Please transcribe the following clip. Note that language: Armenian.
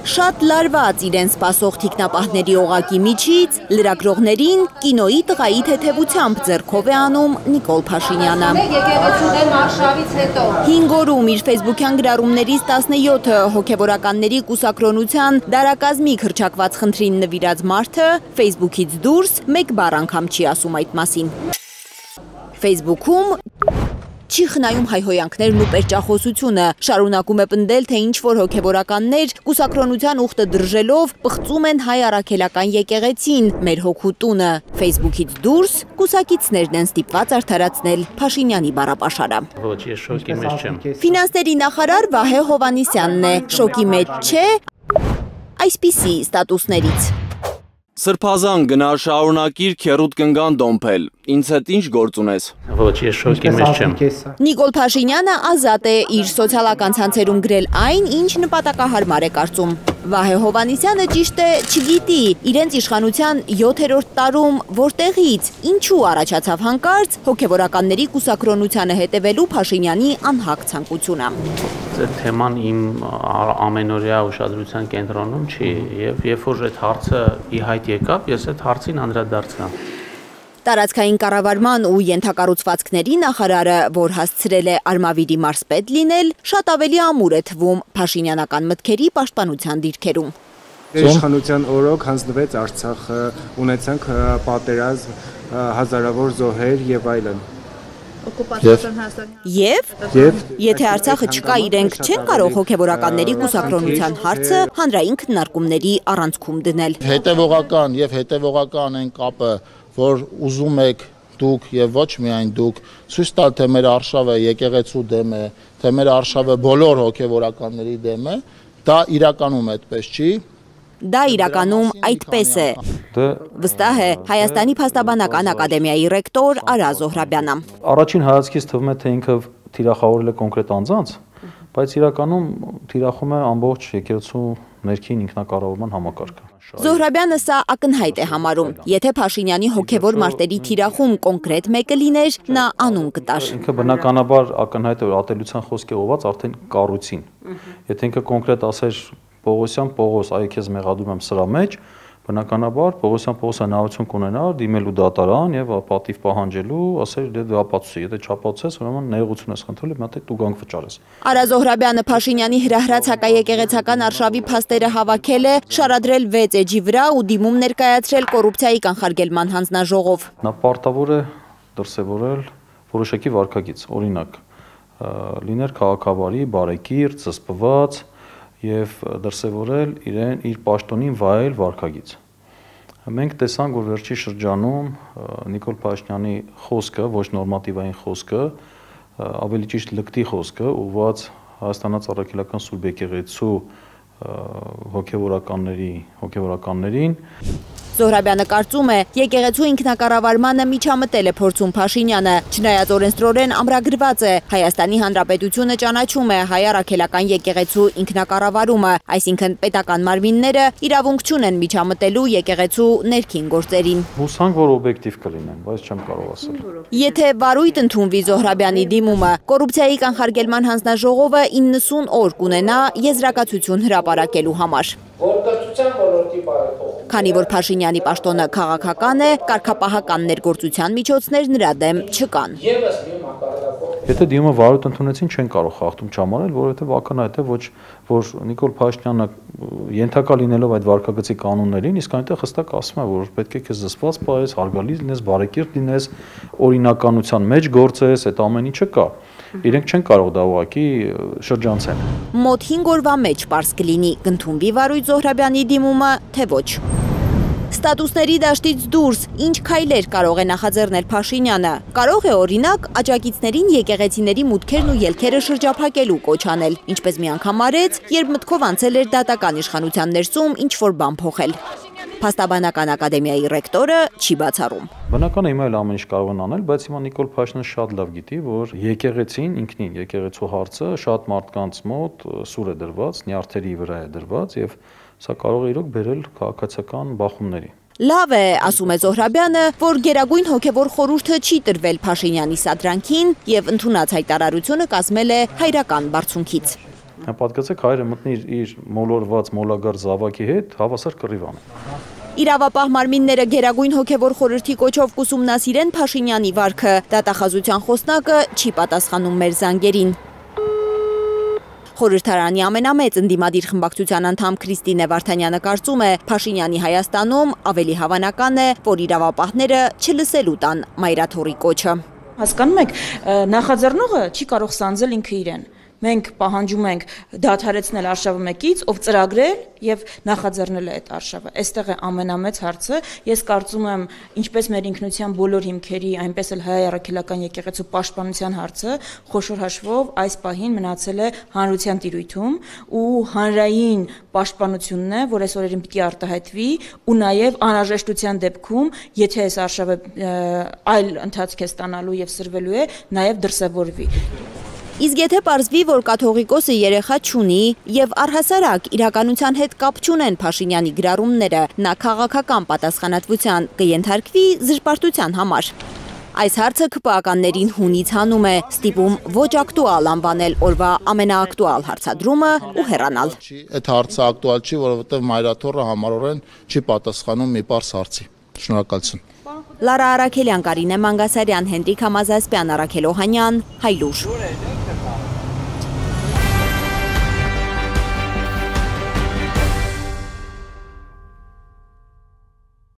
Շատ լարված իրեն սպասող թիկնապահների օղակի միջից լրագրողներին կինոյի տղայի թեթևությամբ ձեռքով է անում Նիկոլ Փաշինյանը։ 5 օրում իր ֆեյսբուքյան գրառումներից 17-ը հոգևորականների կուսակրոնության դարակազմի հռչակված խնդրին նվիրած մարդը ֆեյսբուքից դուրս մեկ բառ անգամ չի ասում այդ մասին։ Ֆեյսբուքում չի խնայում հայհոյանքներն ու պերճախոսությունը, շարունակում է պնդել, թե ինչ-որ հոգևորականներ կուսակրոնության ուխտը դրժելով պղծում են հայ առաքելական եկեղեցին, մեր հոգու տունը։ Ֆեյսբուքից դուրս կուսակիցներն են ստիպված արդարացնել Փաշինյանի բառապաշարը։ Ոչ, ես շոկի մեջ չեմ։ Ֆինանսների նախարար Վահե Հովհաննիսյանն է, շոկի մեջ չէ այսպիսի ստատուսներից։ Սրբազան գնա շարունակիր քերուտ կնգան դոմփել, ինձ հետ ինչ գործ ունես։ Ոչ, ես շոկի մեջ չեմ։ Նիկոլ Փաշինյանը ազատ է իր սոցիալական ցանցերում գրել այն, ինչ նպատակահարմար է կարծում։ Վահե Հովհաննիսյանը ճիշտ է չգիտի իրենց իշխանության 7-րդ տարում որտեղից, ինչու առաջացավ հանկարծ հոգևորականների կուսակրոնությանը հետևելու Փաշինյանի անհակ ցանկությունը։ Թեման իմ ամենօրյա ուշադրության կենտրոնում չի, եւ երբ որ այդ հարցը ի հայտ եկավ, ես այդ հարցին անդրադարձա։ Տարածքային կառավարման ու ենթակառուցվածքների նախարարը, որ հասցրել է Արմավիրի մարզպետ լինել, շատ ավելի ամուր է թվում փաշինյանական մտքերի պաշտպանության դիրքերում։ Իշխանության օրոք հանձնվեց Արցախը, ունեցանք պատերազմ, հազարավոր զոհեր եւ այլն։ Եվ եթե Արցախը չկա, իրենք չեն կարող հոգևորականների կուսակրոնության հարցը հանրային քննարկումների առանցքում դնել։ Հետևողական եւ հետևողական են կապը, որ ուզում եք դուք եւ ոչ միայն դուք ցույց տալ, թե մեր արշավը եկեղեցու դեմ է, թե մեր արշավը բոլոր հոգևորականների դեմ է, դա իրականում այդպես չի։ Դա իրականում այդպես է, վստահ է Հայաստանի Փաստաբանական ակադեմիայի ռեկտոր Արա Զոհրաբյանը։ Առաջին հայացքից թվում է, թե ինքը թիրախավորել է կոնկրետ անձանց, բայց իրականում թիրախում է ամբողջ եկեղեցու ներքին ինքնակառավարման համակարգը։ Զոհրաբյանը սա ակնհայտ է համարում։ Եթե Փաշինյանի հոգևոր մարտերի թիրախում կոնկրետ մեկը լիներ, նա անուն կտար։ Ինքը բնականաբար ակնհայտ է, որ ատելության խոսք է ուղղված արդեն կառույցին։ Եթե ինքը կոնկրետ ասեր Պողոսյան Պողոս, այ քեզ մեղադրում եմ սրա մեջ, բնականաբար Պողոսյան Պողոսը հնարավորություն կունենար դիմելու դատարան եւ պատիվ պահանջելու, ասել դե ապացուցի, եթե չապացուցես, ուրեմն ներողություն ես խնդրել, մի հատ դու գանք վճարես։ Արա Զոհրաբյանը Փաշինյանի հրահրած հակաեկեղեցական արշավի փաստերը հավաքել է, շարադրել 6 էջի վրա ու դիմում ներկայացրել կոռուպցիայի կանխարգելման հանձնաժողով։ Նա պարտավոր է դրսևորել որոշակի վարքագիծ, օրինակ, լիներ քաղաքավարի, բարեկիրթ, զսպված եւ դրսևորել իրեն իր պաշտոնին վայել վարքագիծ։ Մենք տեսանք, որ վերջի շրջանում Նիկոլ Փաշինյանի խոսքը, ոչ նորմատիվային խոսքը, ավելի ճիշտ լկտի խոսքը, ուղղված Հայաստանից առաքելական Սուրբ եկեղեցու հոգևորականներին Զոհրաբյանը կարծում է, եկեղեցու ինքնակառավարմանը միջամտել է փորձում Փաշինյանը, չնայած օրենսդրորեն ամրագրված է, Հայաստանի Հանրապետությունը ճանաչում է հայ առաքելական եկեղեցու ինքնակառավարումը, այսինքն պետական մարմինները իրավունք չունեն միջամտելու եկեղեցու ներքին գործերին։ Հուսանք, որ օբյեկտիվ կլինեն, բայց չեմ կարող ասել։ Եթե վարույթ ընդունվի Զոհրաբյանի դիմումը, կոռուպցիայի կանխարգելման հանձնաժողովը 90 օր կունենա եզրակացություն հրապարակելու համար։ Քանի որ Փաշինյանի պաշտոնը քաղաքական է, կարգապահական ներգործության միջոցներ նրա դեմ չկան։ Եթե դիմումը վարույթ ընդունեցին, չեն կարող խախտում չհամարել, որովհետև ակնհայտ է որ Նիկոլ Փաշինյանը ենթակա լինելով այդ վարքագծի կանոններին, իսկ այնտեղ հստակ ասում է, որ պետք է քեզ զսպված պահես, հարգալից լինես, բարեկիրթ լինես, օրինականության մեջ գործես, այդ ամեն ինչը կա։ Իրենք չեն կարող դա ուղղակի շրջանցել։ Մոտ 5 օրվա մեջ պարզ կլինի կընդունվի վարույթ Զոհրաբյանի դիմումը, թե ոչ։ Ստատուսների դաշտից դուրս ինչ քայլեր կարող է նախաձեռնել Փաշինյանը։ Կարող է օրինակ աջակիցներին եկեղեցիների մուտքերն ու ելքերը շրջափակելու կոչ անել, ինչպես մի անգամ արեց, երբ մտքով անցել էր դատական իշխանության ներսում ինչ-որ բան փոխել։ Փաստաբանական ակադեմիայի ռեկտորը չի բացառում։ Բնական է հիմա էլ ամեն ինչ կարող են անել, բայց հիմա Նիկոլ Փաշինյանը շատ լավ գիտի, որ եկեղեցին ինքնին, եկեղեցու հարցը շատ մարդկանց մոտ սուր է դրված, նյարդերի վրա է դրված եւ սա կարող է իրոք բերել քաղաքացիական բախումների։ Լավ է, ասում է Զոհրաբյանը, որ Գերագույն հոգևոր խորհուրդը չի տրվել Փաշինյանի սադրանքին եւ ընդունած հայտարարությունը կազմել է հայրական բարձունքից։ Պատկացեք հայրը մտնի իր մոլորված մոլագար զավակի հետ հավասար կռիվ անի։ Իրավապահ մարմինները Գերագույն հոգևոր խորհրդի կոչով կուսումնասիրեն Փաշինյանի վարքը, դատախազության խոսնակը չի պատասխանում մեր զանգերին։ Խորհրդարանի ամենամեծ ընդդիմադիր խմբակցության անդամ Քրիստինե Վարդանյանը կարծում է, Փաշինյանի Հայաստանում ավելի հավանական է, որ իրավապահները չլսելու տան մայրաթոռի կոչը։ Հասկանում եք, նախաձեռնողը չի կարող սանձել ինքը իրեն։ Մենք պահանջում ենք դադարեցնել արշավը մեկից, ով ծրագրել եւ նախաձեռնել է այդ արշավը։ Այստեղ է ամենամեծ հարցը։ Ես կարծում եմ, ինչպես մեր ինքնության բոլոր հիմքերի, այնպես էլ հայ առաքելական եկեղեցու պաշտպանության հարցը խոշոր հաշվով այս պահին մնացել է հանրության տիրույթում ու հանրային պաշտպանությունն է, որ այս օրերին պիտի արտահայտվի ու նաեւ անհրաժեշտության դեպքում, եթե այս արշավը այլ ընթացք է ստանալու եւ սրվելու է, նաեւ դրսևորվի։ Իսկ եթե պարզվի, որ կաթողիկոսը երեխա չունի եւ առհասարակ իրականության հետ կապ չունեն Փաշինյանի գրառումները, նա քաղաքական պատասխանատվության կենթարկվի զրպարտության համար։ Այս հարցը ԿՊԱ-ականներին հունից հանում է, ստիպում ոչ ակտուալ անվանել օրվա ամենաակտուալ հարցադրումը ու հեռանալ։ Այդ հարցը ակտուալ չի, որովհետեւ մայրաթոռը համառորեն չի պատասխանում մի պարզ հարցի։ Շնորհակալություն։ Լարա Արաքելյան, Կարինե Մանգասարյան, Հենրիկ Համազասպյան, Արաքել Օհանյան, Հայլուր։